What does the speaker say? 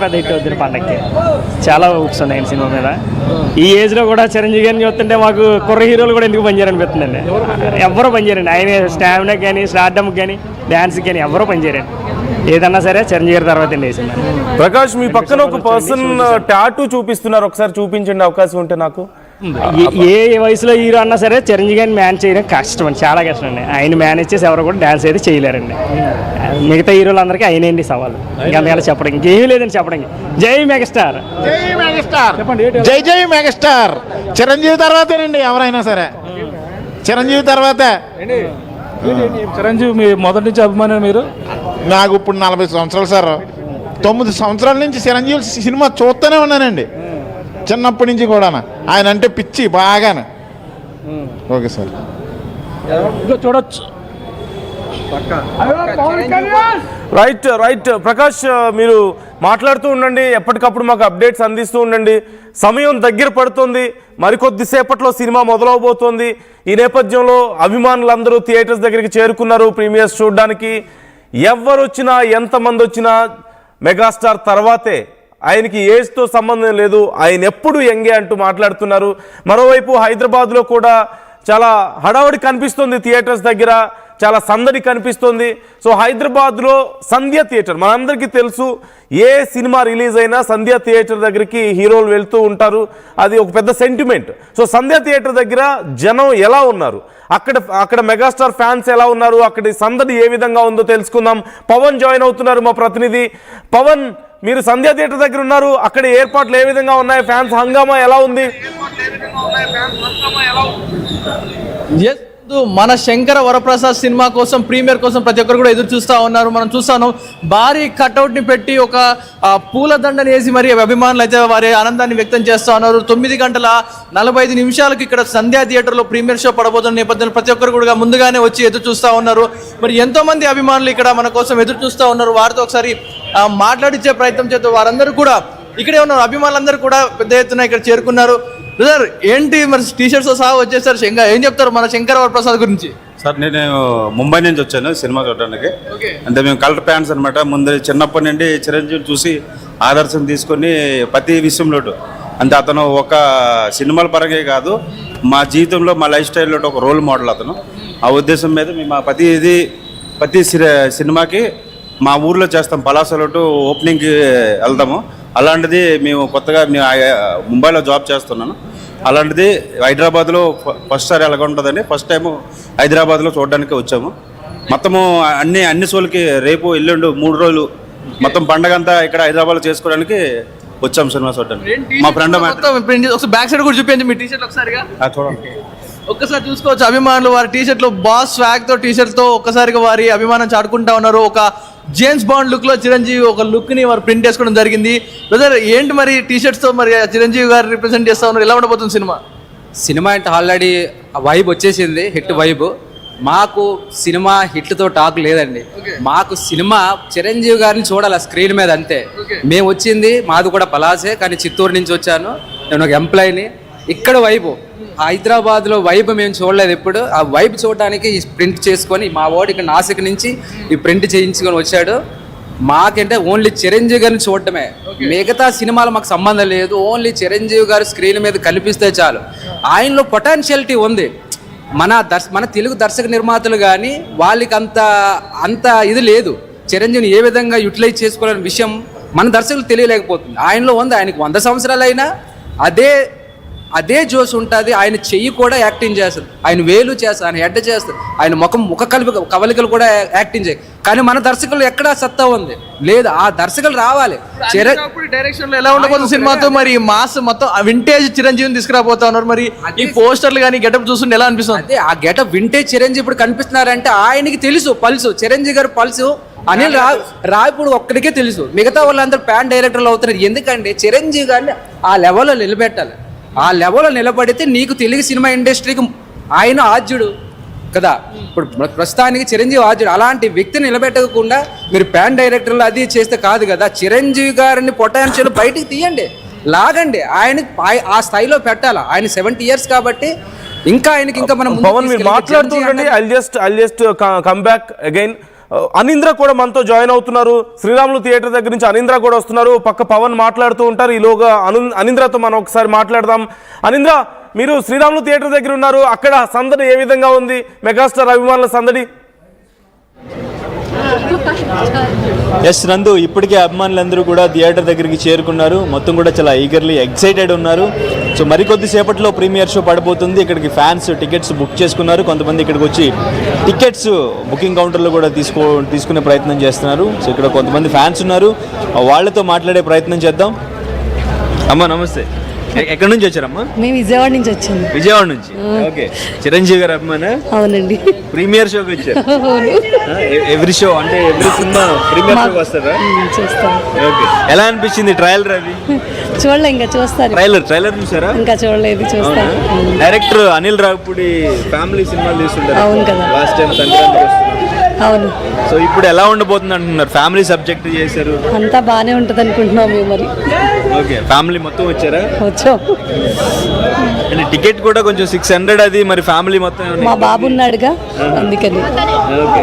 పెద్ద హిట్ అవుతుంది పండగకి. చాలా హోప్స్ ఉన్నాయి సినిమా మీద. ఈ ఏజ్లో కూడా చిరంజీవి గారిని చూస్తుంటే మాకు కుర్ర హీరోలు కూడా ఎందుకు పనిచేయరనిపిస్తుందండి. ఎవరో పనిచేయరండి. ఆయన స్టామినా కానీ స్టార్డమ్కి కానీ డ్యాన్స్కి కానీ ఎవరో పనిచేయరండి. ఏదన్నా సరే చిరంజీవి గారి తర్వాత వేసింది. ప్రకాష్, మీ పక్కన ఒక పర్సన్ టాటూ చూపిస్తున్నారు, ఒకసారి చూపించండి అవకాశం ఉంటే నాకు. ఏ వయసులో హీరో అన్నా సరే చిరంజీవి గారిని మ్యాన్ చేయడం కష్టం అండి, చాలా కష్టం అండి. ఆయన మేనేజ్ చేసి ఎవరు కూడా డ్యాన్స్ అయితే చేయలేరండి. మిగతా హీరోలందరికీ ఆయనండి సవాలు. ఇంకంతగా చెప్పడం ఇంకేమీ లేదండి చెప్పడానికి. జై మెగాస్టార్, జై మెగాస్టార్, జై జై మెగాస్టార్. చిరంజీవి తర్వాతేనండి ఎవరైనా సరే, చిరంజీవి తర్వాతే. చిరంజీవి మీ మొదటి నుంచి అభిమానం మీరు? నాకు ఇప్పుడు 40 సంవత్సరాలు సార్. 9 సంవత్సరాల నుంచి చిరంజీవి సినిమా చూస్తూనే ఉన్నానండి, చిన్నప్పటి నుంచి కూడా. ఆయన అంటే పిచ్చి బాగానే. ఓకే సార్, చూడొచ్చు. రైట్ రైట్ ప్రకాష్, మీరు మాట్లాడుతూ ఉండండి, ఎప్పటికప్పుడు మాకు అప్డేట్స్ అందిస్తూ ఉండండి. సమయం దగ్గర పడుతుంది, మరికొద్దిసేపట్లో సినిమా మొదలవబోతోంది. ఈ నేపథ్యంలో అభిమానులందరూ థియేటర్స్ దగ్గరికి చేరుకున్నారు ప్రీమియర్స్ చూడడానికి. ఎవరు వచ్చినా ఎంతమంది వచ్చినా మెగాస్టార్ తర్వాతే. ఆయనకి ఏజ్తో సంబంధం లేదు, ఆయన ఎప్పుడు యంగే అంటూ మాట్లాడుతున్నారు. మరోవైపు హైదరాబాద్లో కూడా చాలా హడావుడి కనిపిస్తుంది, థియేటర్స్ దగ్గర చాలా సందడి కనిపిస్తుంది. సో హైదరాబాద్లో సంధ్య థియేటర్ మనందరికీ తెలుసు. ఏ సినిమా రిలీజ్ అయినా సంధ్య థియేటర్ దగ్గరికి హీరోలు వెళ్తూ ఉంటారు, అది ఒక పెద్ద సెంటిమెంట్. సో సంధ్య థియేటర్ దగ్గర జనం ఎలా ఉన్నారు, అక్కడ మెగాస్టార్ ఫ్యాన్స్ ఎలా ఉన్నారు, అక్కడి సందడి ఏ విధంగా ఉందో తెలుసుకుందాం. పవన్ జాయిన్ అవుతున్నారు, మా ప్రతినిధి పవన్. మీరు సంధ్య థియేటర్ దగ్గర ఉన్నారు, అక్కడ ఏర్పాట్లు ఏ విధంగా ఉన్నాయి, ఫ్యాన్స్ హంగామా ఎలా ఉంది? మన శంకర వరప్రసాద్ సినిమా కోసం ప్రీమియర్ కోసం ప్రతి ఒక్కరు కూడా ఎదురు చూస్తూ ఉన్నారు. మనం చూస్తాను భారీ కట్అవుట్ని పెట్టి ఒక పూలదండని వేసి మరి అభిమానులు అయితే వారి ఆనందాన్ని వ్యక్తం చేస్తూ ఉన్నారు. 9:45 ఇక్కడ సంధ్యా థియేటర్లో ప్రీమియర్ షో పడబోతున్న నేపథ్యంలో ప్రతి ఒక్కరు కూడా ముందుగానే వచ్చి ఎదురు చూస్తూ ఉన్నారు. మరి ఎంతోమంది అభిమానులు ఇక్కడ మన కోసం ఎదురు చూస్తూ ఉన్నారు. వారితో ఒకసారి మాట్లాడించే ప్రయత్నం చేస్తూ వారందరూ కూడా ఇక్కడే ఉన్నారు. అభిమానులందరూ కూడా పెద్ద ఎత్తున ఇక్కడ చేరుకున్నారు. బ్రదర్, ఏంటి మరి టీషర్ట్స్ సహా వచ్చేసారు, ఏం చెప్తారు మన శంకర వరప్రసాద్ గురించి? సార్, నేను ముంబై నుంచి వచ్చాను సినిమా చూడడానికి. అంటే మేము కలర్ ఫ్యాన్స్ అనమాట. ముందు చిన్నప్పటి నుండి చిరంజీవి చూసి ఆదర్శం తీసుకొని ప్రతి విషయంలో, అంటే అతను ఒక సినిమాల పరంగా కాదు, మా జీవితంలో మా లైఫ్ స్టైల్లో ఒక రోల్ మోడల్ అతను. ఆ ఉద్దేశం మీద మేము ప్రతి సినిమాకి మా ఊర్లో చేస్తాం. పలాసలోటు ఓపెనింగ్కి వెళ్తాము. అలాంటిది మేము కొత్తగా ముంబైలో జాబ్ చేస్తున్నాను. అలాంటిది హైదరాబాద్లో ఫస్ట్ సారి ఎలాగ ఉంటుందని ఫస్ట్ టైము హైదరాబాద్లో చూడడానికి వచ్చాము. మొత్తము అన్ని షోలకి రేపు ఎల్లుండి 3 రోజులు మొత్తం పండగ అంతా ఇక్కడ హైదరాబాద్లో చేసుకోవడానికి వచ్చాము సినిమా చూడడానికి. మా ఫ్రెండ్ బ్యాక్ సైడ్ కూడా చూపించండి మీ టీషర్ట్ ఒకసారిగా చూడండి. ఒక్కసారి చూసుకోవచ్చు అభిమానులు వారి టీషర్ట్లు బాస్ స్వాగ్ తో టీషర్ట్తో ఒక్కసారిగా వారి అభిమానం చాటుకుంటా ఉన్నారు. ఒక జేమ్స్ బాండ్ లుక్ లో చిరంజీవి ఒక లుక్ ని వారు ప్రింట్ చేసుకోవడం జరిగింది. బ్రదర్, ఏంటి మరి టీషర్ట్స్ తో మరి చిరంజీవి గారు రిప్రజెంట్ చేస్తా ఉన్నారు, ఎలా ఉండబోతుంది సినిమా అంటే ఆల్రెడీ వైబ్ వచ్చేసింది, హిట్ వైబ్. మాకు సినిమా హిట్తో టాక్ లేదండి. మాకు సినిమా చిరంజీవి గారిని చూడాలి స్క్రీన్ మీద, అంతే. మేము వచ్చింది మాది కూడా పలాసే, కానీ చిత్తూరు నుంచి వచ్చాను. నేను ఒక ఎంప్లాయీని. ఇక్కడ వైబ్ హైదరాబాద్లో వైబ్ మేము చూడలేదు ఎప్పుడు. ఆ వైబ్ చూడడానికి ఈ ప్రింట్ చేసుకొని మా వాడు ఇక్కడ నాసిక్ నుంచి ఈ ప్రింట్ చేయించుకొని వచ్చాడు. మాకంటే ఓన్లీ చిరంజీవి గారిని చూడటమే, మిగతా సినిమాలు మాకు సంబంధం లేదు. ఓన్లీ చిరంజీవి గారు స్క్రీన్ మీద కనిపిస్తే చాలు. ఆయనలో పొటెన్షియాలిటీ ఉంది. మన తెలుగు దర్శక నిర్మాతలు కానీ వాళ్ళకి అంత ఇది లేదు. చిరంజీవిని ఏ విధంగా యూటిలైజ్ చేసుకోవాలనే విషయం మన దర్శకులు తెలియలేకపోతుంది. ఆయనలో ఉంది. ఆయనకి 100 సంవత్సరాలు అయినా అదే జోష్ ఉంటుంది. ఆయన చెయ్యి కూడా యాక్టింగ్ చేస్తుంది, ఆయన వేలు చేస్తారు, ఆయన హెడ్ చేస్తారు, ఆయన ముఖ కవలికలు కూడా యాక్టింగ్ చేయాలి. కానీ మన దర్శకులు ఎక్కడా సత్తా ఉంది లేదు. ఆ దర్శకులు రావాలి. డైరెక్షన్ లో ఎలా ఉండబోతుంది సినిమాతో? మరి మాస్ మొత్తం వింటేజ్ చిరంజీవిని తీసుకురాబోతా ఉన్నారు. మరి ఈ పోస్టర్లు కానీ గెటప్ చూస్తుంటే ఎలా అనిపిస్తుంది? అదే ఆ గెటప్ వింటేజ్ చిరంజీవి ఇప్పుడు కనిపిస్తున్నారంటే ఆయనకి తెలుసు పల్సు, చిరంజీవి గారు పల్సు. అనిల్ రావిపూడి ఒక్కడికే తెలుసు, మిగతా వాళ్ళందరూ ప్యాన్ డైరెక్టర్లు అవుతున్నారు. ఎందుకంటే చిరంజీవి గారిని ఆ లెవెల్లో నిలబెట్టాలి. ఆ లెవెల్లో నిలబడితే నీకు తెలుగు సినిమా ఇండస్ట్రీకి ఆయన ఆద్యుడు కదా. ఇప్పుడు ప్రస్తుతానికి చిరంజీవి ఆద్యుడు. అలాంటి వ్యక్తిని నిలబెట్టకుండా మీరు ప్యాన్ డైరెక్టర్లు అది చేస్తే కాదు కదా. చిరంజీవి గారిని పొటెన్షియల్ బయటికి తీయండి, లాగండి, ఆయన ఆ స్థాయిలో పెట్టాలి. ఆయన 70 years కాబట్టి ఇంకా ఆయనకి ఇంకా మనం పవన్ మీరు మాట్లాడుతుండండి. I just come back again. Anindra కూడా మనతో జాయిన్ అవుతున్నారు. శ్రీరాములు థియేటర్ దగ్గర నుంచి అనింద్ర కూడా వస్తున్నారు. పక్క పవన్ మాట్లాడుతూ ఉంటారు. ఈలోగా అనింద్రతో మనం ఒకసారి మాట్లాడదాం. అనింద్ర, మీరు శ్రీరాములు థియేటర్ దగ్గర ఉన్నారు. అక్కడ సందడి ఏ విధంగా ఉంది? మెగాస్టార్ అభిమానుల సందడి? ఎస్ నందు, ఇప్పటికే అభిమానులందరూ కూడా థియేటర్ దగ్గరికి చేరుకున్నారు. మొత్తం కూడా చాలా ఈగర్లీ ఎక్సైటెడ్ ఉన్నారు. సో మరికొద్ది సేపట్లో ప్రీమియర్ షో పడబోతుంది. ఇక్కడికి ఫ్యాన్స్ టికెట్స్ బుక్ చేసుకున్నారు. కొంతమంది ఇక్కడికి వచ్చి టికెట్స్ బుకింగ్ కౌంటర్లో కూడా తీసుకునే ప్రయత్నం చేస్తున్నారు. సో ఇక్కడ కొంతమంది ఫ్యాన్స్ ఉన్నారు, వాళ్ళతో మాట్లాడే ప్రయత్నం చేద్దాం. అమ్మా నమస్తే, ఎక్కడి నుంచి వచ్చారమ్మా? మేము విజయవాడ నుంచి వచ్చాము. విజయవాడ నుంచి. ఓకే, చిరంజీవి గారు అభిమాన? అవునండి. ప్రీమియర్ షోకి వచ్చారు? ఎవ్రీ షో అంటే ఎవ్రీ సినిమా ప్రీమియర్ షోకి వస్తారా? చూస్తాం. ఓకే, ఎలా అనిపించింది ట్రయల్ రవి? చూడలే, ఇంకా చూస్తారు. ట్రైలర్ చూసారా? ఇంకా చూడలేదు, చూస్తాను. డైరెక్టర్ అనిల్ రావుపూడి ఫ్యామిలీ సినిమాలు తీస్తుంటారు. అవును కదా. లాస్ట్ టైం సంక్రాంతికి వస్తున్నారు. అవును. సో ఇప్పుడు ఎలా ఉండబోతుంది అంటున్నారు? ఫ్యామిలీ సబ్జెక్ట్ చేశారు. అంతా బాగానే ఉంటుంది అనుకుంటున్నాం మేము. మరి ఓకే, ఫ్యామిలీ మొత్తం వచ్చారా? వచ్చాం. అంటే టికెట్ కూడా కొంచెం 600 అది, మరి ఫ్యామిలీ మొత్తం ఏమన్నా? మా బాబు ఉన్నాడుగా, అందుకని. ఓకే.